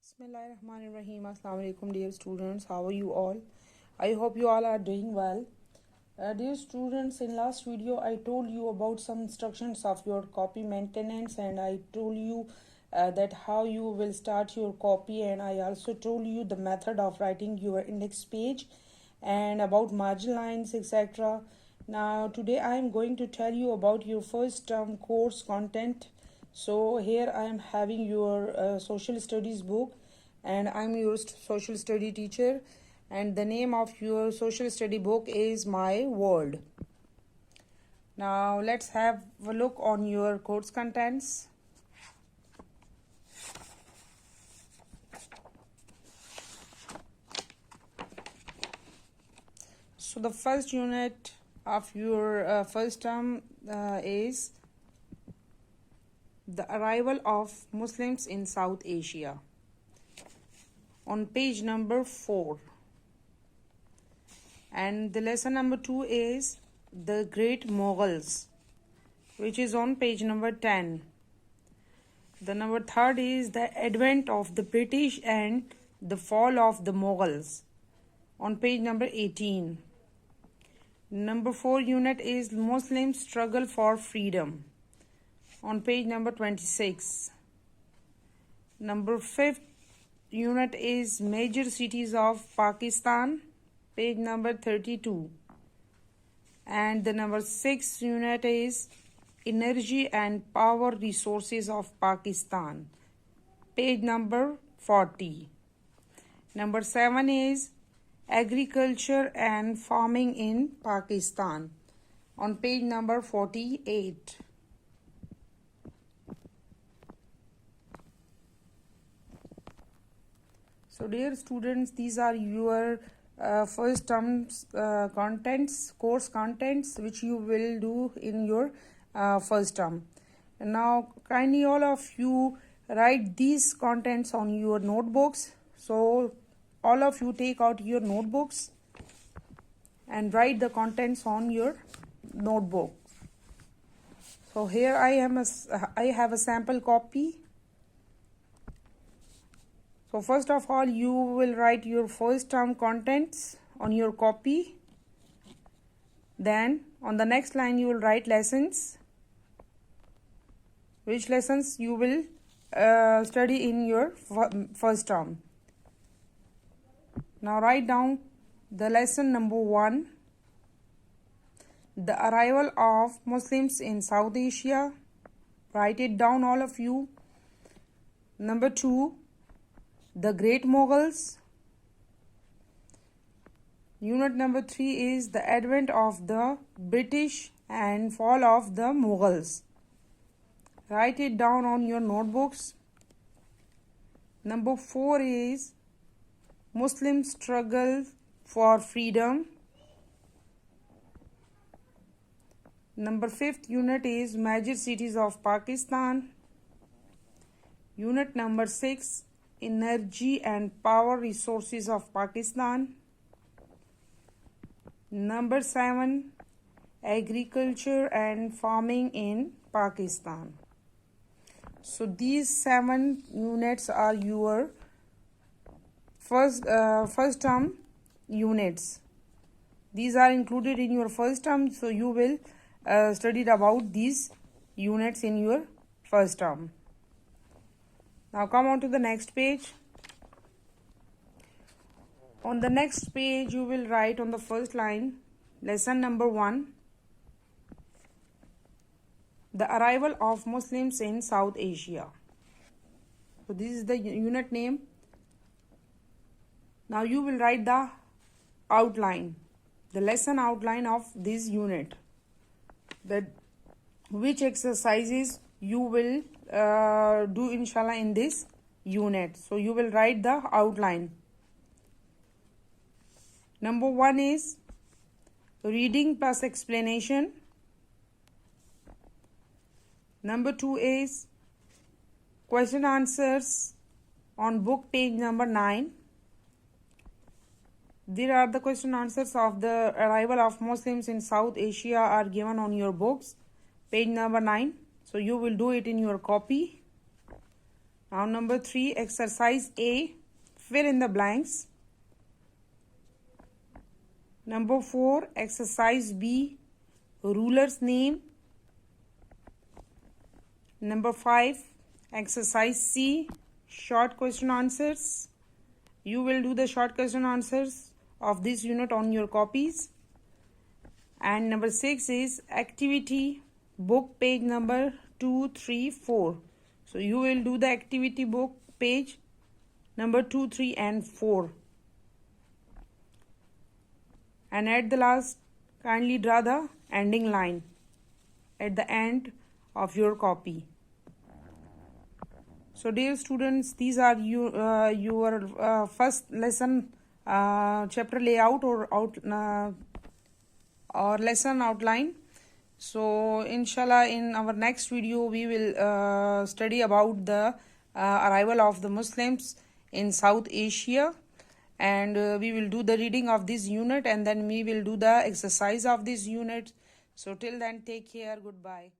Bismillahirrahmanirrahim. Assalamu alaikum, dear students. How are you all? I hope you all are doing well. Dear students, in last video I told you about some instructions of your copy maintenance, and I told you that how you will start your copy, and I also told you the method of writing your index page and about margin lines, etc. Now today I am going to tell you about your first term course content. So here I am having your social studies book, and I'm your social study teacher, and the name of your social study book is My World. Now let's have a look on your course contents. So the first unit of your first term is the arrival of Muslims in South Asia, on page number 4. And the lesson number 2 is the Great Mughals, which is on page number 10. The number 3 is the advent of the British and the fall of the Mughals, on page number 18. Number 4 unit is Muslim struggle for freedom, on page number 26. Number 5 unit is major cities of Pakistan, page number 32. And the number 6 unit is energy and power resources of Pakistan, page number 40. Number 7 is agriculture and farming in Pakistan, on page number 48. So dear students, these are your first terms course contents, which you will do in your first term. And now kindly all of you write these contents on your notebooks. So all of you take out your notebooks and write the contents on your notebook. So here I have a sample copy. So first of all, you will write your first term contents on your copy. Then on the next line you will write lessons, which lessons you will study in your first term. Now write down the lesson number 1, the arrival of Muslims in South Asia. Write it down all of you. Number 2, the Great Mughals. Unit number 3 is the advent of the British and fall of the Mughals. Write it down on your notebooks. Number 4 is Muslim struggle for freedom. Number 5th unit is major cities of Pakistan. Unit number 6, energy and power resources of Pakistan. Number 7, agriculture and farming in Pakistan. So these 7 units are your first term units. These are included in your first term, so you will study about these units in your first term. Now come on to the next page. On the next page you will write on the first line lesson number 1, the arrival of Muslims in South Asia. So this is the unit name. Now you will write the outline, the lesson outline of this unit, that which exercises you will do inshallah in this unit. So you will write the outline. Number 1 is reading plus explanation. Number 2 is question answers on book page number 9. There are the question answers of the arrival of Muslims in South Asia are given on your books, page number 9. So you will do it in your copy. Now number 3, exercise A, fill in the blanks. Number 4, exercise B, ruler's name. Number 5, exercise C, short question answers. You will do the short question answers of this unit on your copies. And number 6 is activity book, page number 2, 3, 4. So you will do the activity book page number 2, 3 and 4. And at the last, kindly draw the ending line at the end of your copy. So dear students, these are your first lesson chapter layout or lesson outline. So inshallah, in our next video we will study about the arrival of the Muslims in South Asia, and we will do the reading of this unit, and then we will do the exercise of this unit. So till then, take care. Goodbye.